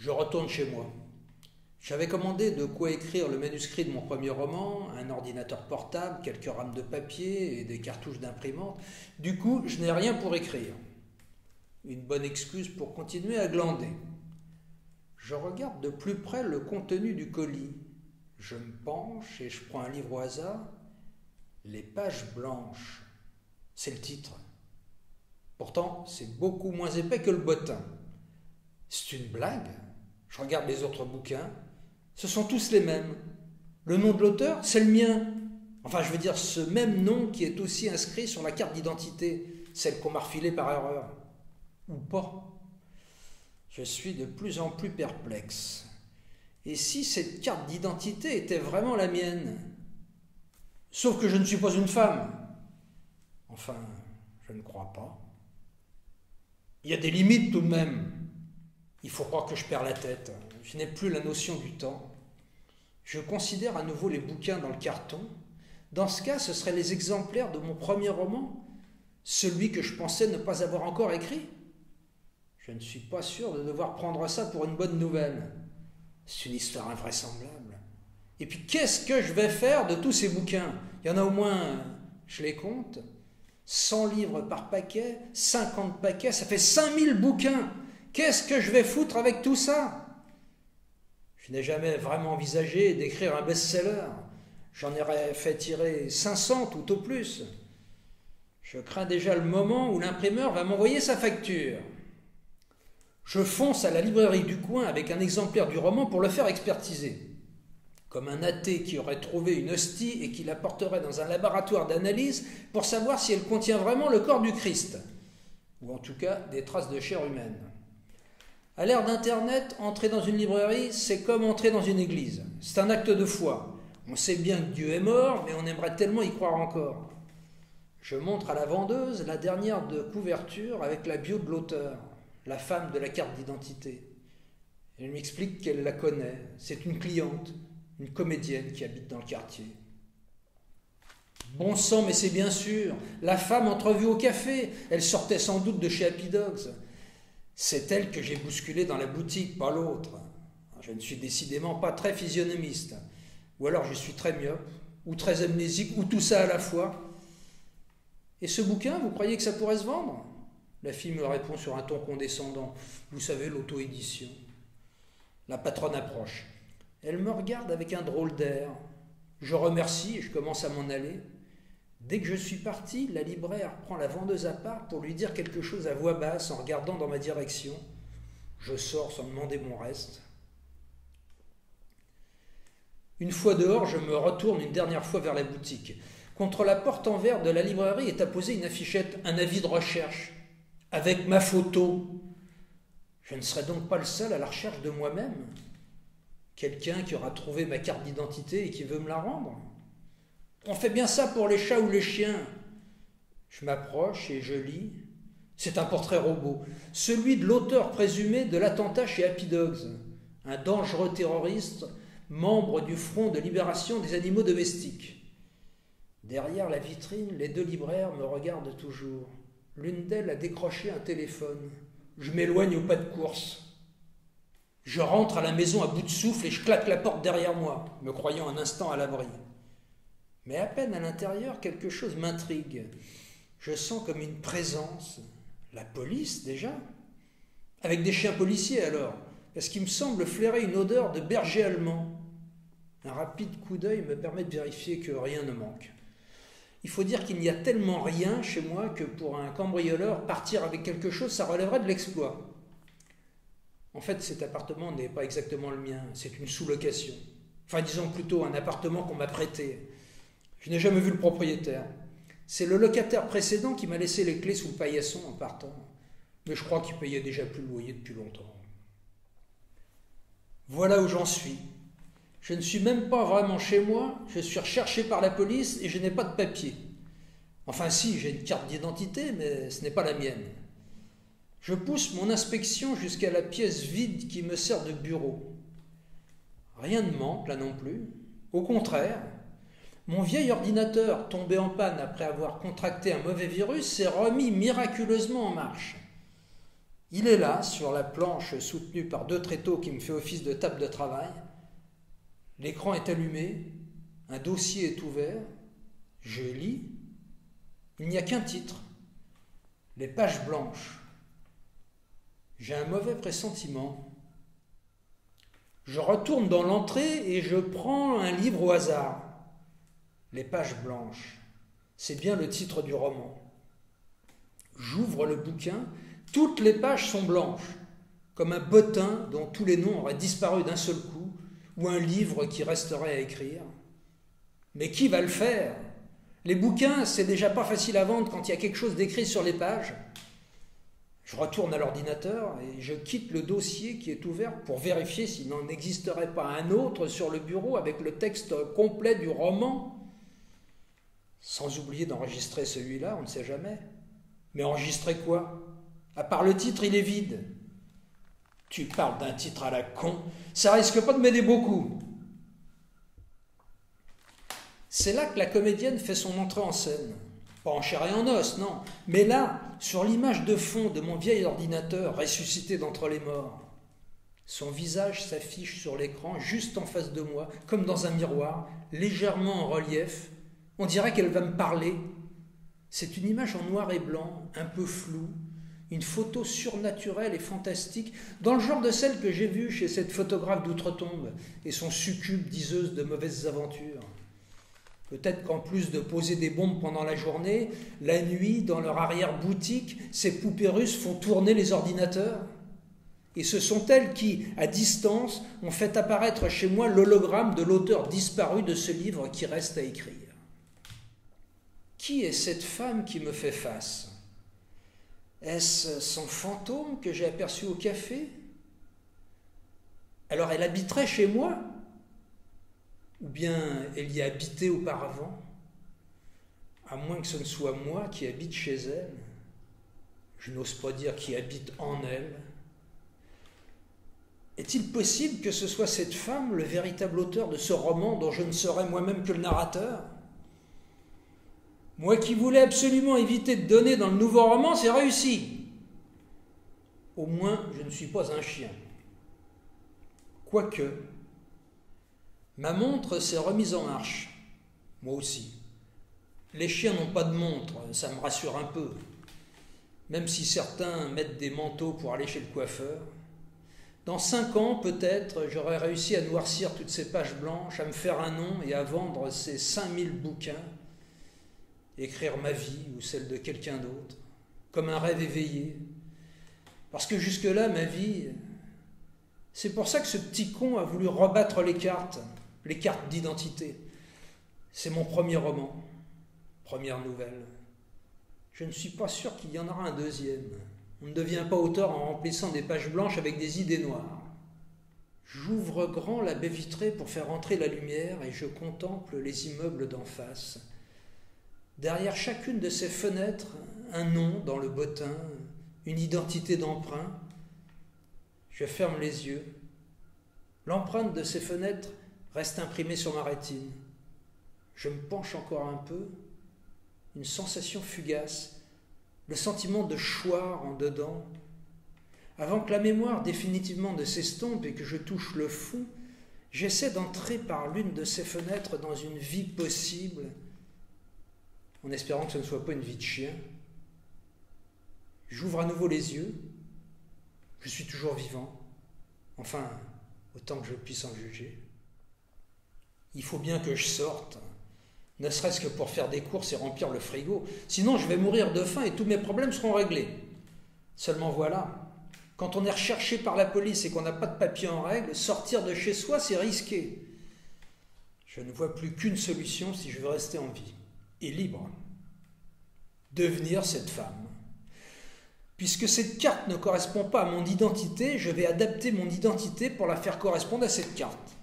Je retourne chez moi. J'avais commandé de quoi écrire le manuscrit de mon premier roman, un ordinateur portable, quelques rames de papier et des cartouches d'imprimante. Du coup, je n'ai rien pour écrire. Une bonne excuse pour continuer à glander. Je regarde de plus près le contenu du colis. Je me penche et je prends un livre au hasard. Les pages blanches. C'est le titre. Pourtant, c'est beaucoup moins épais que le bottin. C'est une blague. Je regarde les autres bouquins. Ce sont tous les mêmes. Le nom de l'auteur, c'est le mien. Enfin, je veux dire, ce même nom qui est aussi inscrit sur la carte d'identité, celle qu'on m'a refilée par erreur. Ou pas. Je suis de plus en plus perplexe. Et si cette carte d'identité était vraiment la mienne? Sauf que je ne suis pas une femme. Enfin, je ne crois pas. Il y a des limites tout de même. Il faut croire que je perds la tête. Je n'ai plus la notion du temps. Je considère à nouveau les bouquins dans le carton. Dans ce cas, ce seraient les exemplaires de mon premier roman, celui que je pensais ne pas avoir encore écrit. Je ne suis pas sûr de devoir prendre ça pour une bonne nouvelle. C'est une histoire invraisemblable. Et puis, qu'est-ce que je vais faire de tous ces bouquins? Il y en a au moins, je les compte, 100 livres par paquet, 50 paquets, ça fait 5000 bouquins. Qu'est-ce que je vais foutre avec tout ça? Je n'ai jamais vraiment envisagé d'écrire un best-seller. J'en aurais fait tirer 500 tout au plus. Je crains déjà le moment où l'imprimeur va m'envoyer sa facture. Je fonce à la librairie du coin avec un exemplaire du roman pour le faire expertiser. Comme un athée qui aurait trouvé une hostie et qui la porterait dans un laboratoire d'analyse pour savoir si elle contient vraiment le corps du Christ, ou en tout cas des traces de chair humaine. À l'ère d'Internet, entrer dans une librairie, c'est comme entrer dans une église. C'est un acte de foi. On sait bien que Dieu est mort, mais on aimerait tellement y croire encore. Je montre à la vendeuse la dernière de couverture avec la bio de l'auteur, la femme de la carte d'identité. Elle m'explique qu'elle la connaît. C'est une cliente, une comédienne qui habite dans le quartier. Bon sang, mais c'est bien sûr. La femme entrevue au café. Elle sortait sans doute de chez Happy Dogs. C'est elle que j'ai bousculée dans la boutique, pas l'autre. Je ne suis décidément pas très physionomiste. Ou alors je suis très myope, ou très amnésique, ou tout ça à la fois. Et ce bouquin, vous croyez que ça pourrait se vendre? La fille me répond sur un ton condescendant. Vous savez, l'auto-édition. La patronne approche. Elle me regarde avec un drôle d'air. Je remercie et je commence à m'en aller. Dès que je suis parti, la libraire prend la vendeuse à part pour lui dire quelque chose à voix basse en regardant dans ma direction. Je sors sans demander mon reste. Une fois dehors, je me retourne une dernière fois vers la boutique. Contre la porte en verre de la librairie est apposée une affichette, un avis de recherche, avec ma photo. Je ne serai donc pas le seul à la recherche de moi-même. Quelqu'un qui aura trouvé ma carte d'identité et qui veut me la rendre. On fait bien ça pour les chats ou les chiens. Je m'approche et je lis. C'est un portrait robot, celui de l'auteur présumé de l'attentat chez Happy Dogs, un dangereux terroriste, membre du Front de libération des animaux domestiques. Derrière la vitrine, les deux libraires me regardent toujours. L'une d'elles a décroché un téléphone. Je m'éloigne au pas de course. Je rentre à la maison à bout de souffle et je claque la porte derrière moi, me croyant un instant à l'abri. Mais à peine à l'intérieur, quelque chose m'intrigue. Je sens comme une présence. La police, déjà? Avec des chiens policiers, alors, parce qu'il me semble flairer une odeur de berger allemand. Un rapide coup d'œil me permet de vérifier que rien ne manque. Il faut dire qu'il n'y a tellement rien chez moi que pour un cambrioleur, partir avec quelque chose, ça relèverait de l'exploit. En fait, cet appartement n'est pas exactement le mien, c'est une sous-location. Enfin, disons plutôt un appartement qu'on m'a prêté. Je n'ai jamais vu le propriétaire. C'est le locataire précédent qui m'a laissé les clés sous le paillasson en partant. Mais je crois qu'il payait déjà plus le loyer depuis longtemps. Voilà où j'en suis. Je ne suis même pas vraiment chez moi, je suis recherché par la police et je n'ai pas de papier. Enfin si, j'ai une carte d'identité, mais ce n'est pas la mienne. Je pousse mon inspection jusqu'à la pièce vide qui me sert de bureau. Rien ne manque là non plus. Au contraire, mon vieil ordinateur, tombé en panne après avoir contracté un mauvais virus, s'est remis miraculeusement en marche. Il est là, sur la planche soutenue par 2 tréteaux qui me fait office de table de travail. L'écran est allumé, un dossier est ouvert, je lis. Il n'y a qu'un titre, les pages blanches. J'ai un mauvais pressentiment. Je retourne dans l'entrée et je prends un livre au hasard. Les pages blanches, c'est bien le titre du roman. J'ouvre le bouquin, toutes les pages sont blanches, comme un bottin dont tous les noms auraient disparu d'un seul coup, ou un livre qui resterait à écrire. Mais qui va le faire ? Les bouquins, c'est déjà pas facile à vendre quand il y a quelque chose d'écrit sur les pages. Je retourne à l'ordinateur et je quitte le dossier qui est ouvert pour vérifier s'il n'en existerait pas un autre sur le bureau avec le texte complet du roman. Sans oublier d'enregistrer celui-là, on ne sait jamais. Mais enregistrer quoi ? À part le titre, il est vide. Tu parles d'un titre à la con, ça risque pas de m'aider beaucoup. C'est là que la comédienne fait son entrée en scène. Pas en chair et en os, non, mais là, sur l'image de fond de mon vieil ordinateur ressuscité d'entre les morts. Son visage s'affiche sur l'écran juste en face de moi, comme dans un miroir, légèrement en relief. On dirait qu'elle va me parler. C'est une image en noir et blanc, un peu floue, une photo surnaturelle et fantastique, dans le genre de celle que j'ai vue chez cette photographe d'outre-tombe et son succube diseuse de mauvaises aventures. Peut-être qu'en plus de poser des bombes pendant la journée, la nuit, dans leur arrière-boutique, ces poupées russes font tourner les ordinateurs. Et ce sont elles qui, à distance, ont fait apparaître chez moi l'hologramme de l'auteur disparu de ce livre qui reste à écrire. Qui est cette femme qui me fait face ? Est-ce son fantôme que j'ai aperçu au café ? Alors elle habiterait chez moi ? Ou bien elle y a habité auparavant ? À moins que ce ne soit moi qui habite chez elle. Je n'ose pas dire qui habite en elle. Est-il possible que ce soit cette femme le véritable auteur de ce roman dont je ne serais moi-même que le narrateur ? Moi qui voulais absolument éviter de donner dans le nouveau roman, c'est réussi. Au moins, je ne suis pas un chien. Quoique, ma montre s'est remise en marche. Moi aussi. Les chiens n'ont pas de montre, ça me rassure un peu. Même si certains mettent des manteaux pour aller chez le coiffeur. Dans 5 ans, peut-être, j'aurai réussi à noircir toutes ces pages blanches, à me faire un nom et à vendre ces 5000 bouquins, écrire ma vie ou celle de quelqu'un d'autre, comme un rêve éveillé. Parce que jusque-là, ma vie, c'est pour ça que ce petit con a voulu rebattre les cartes d'identité. C'est mon premier roman, première nouvelle. Je ne suis pas sûr qu'il y en aura un deuxième. On ne devient pas auteur en remplissant des pages blanches avec des idées noires. J'ouvre grand la baie vitrée pour faire entrer la lumière et je contemple les immeubles d'en face. Derrière chacune de ces fenêtres, un nom dans le bottin, une identité d'emprunt. Je ferme les yeux. L'empreinte de ces fenêtres reste imprimée sur ma rétine. Je me penche encore un peu. Une sensation fugace. Le sentiment de choir en dedans. Avant que la mémoire définitivement ne s'estompe et que je touche le fond, j'essaie d'entrer par l'une de ces fenêtres dans une vie possible, en espérant que ce ne soit pas une vie de chien. J'ouvre à nouveau les yeux. Je suis toujours vivant. Enfin, autant que je puisse en juger. Il faut bien que je sorte, ne serait-ce que pour faire des courses et remplir le frigo. Sinon, je vais mourir de faim et tous mes problèmes seront réglés. Seulement voilà, quand on est recherché par la police et qu'on n'a pas de papier en règle, sortir de chez soi, c'est risqué. Je ne vois plus qu'une solution si je veux rester en vie, et libre. Devenir cette femme. Puisque cette carte ne correspond pas à mon identité, je vais adapter mon identité pour la faire correspondre à cette carte.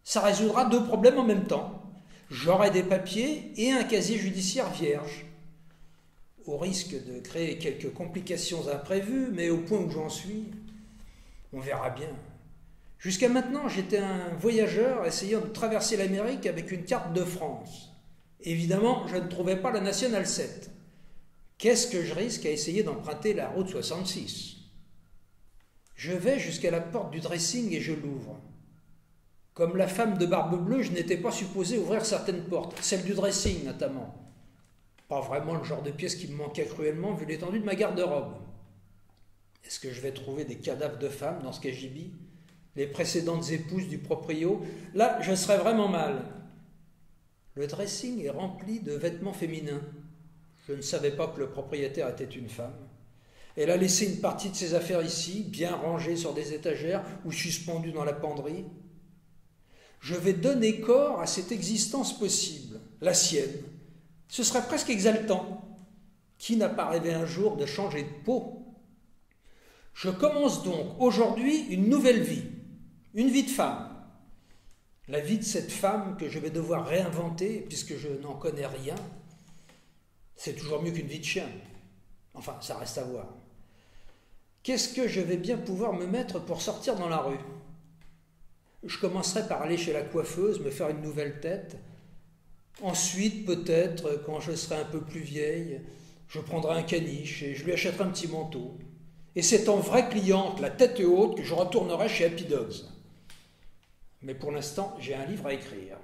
Ça résoudra 2 problèmes en même temps. J'aurai des papiers et un casier judiciaire vierge. Au risque de créer quelques complications imprévues, mais au point où j'en suis, on verra bien. Jusqu'à maintenant, j'étais un voyageur essayant de traverser l'Amérique avec une carte de France. Évidemment, je ne trouvais pas la Nationale 7. Qu'est-ce que je risque à essayer d'emprunter la route 66 ? Je vais jusqu'à la porte du dressing et je l'ouvre. Comme la femme de Barbe Bleue, je n'étais pas supposé ouvrir certaines portes, celle du dressing notamment. Pas vraiment le genre de pièce qui me manquait cruellement vu l'étendue de ma garde-robe. Est-ce que je vais trouver des cadavres de femmes dans ce cagibi? Les précédentes épouses du proprio? Là, je serais vraiment mal. Le dressing est rempli de vêtements féminins. Je ne savais pas que le propriétaire était une femme. Elle a laissé une partie de ses affaires ici, bien rangées sur des étagères ou suspendues dans la penderie. Je vais donner corps à cette existence possible, la sienne. Ce serait presque exaltant. Qui n'a pas rêvé un jour de changer de peau? Je commence donc aujourd'hui une nouvelle vie, une vie de femme. La vie de cette femme que je vais devoir réinventer puisque je n'en connais rien. C'est toujours mieux qu'une vie de chien. Enfin, ça reste à voir. Qu'est-ce que je vais bien pouvoir me mettre pour sortir dans la rue? Je commencerai par aller chez la coiffeuse, me faire une nouvelle tête. Ensuite, peut-être, quand je serai un peu plus vieille, je prendrai un caniche et je lui achèterai un petit manteau. Et c'est en vraie cliente, la tête haute, que je retournerai chez Happy Dogs. Mais pour l'instant, j'ai un livre à écrire.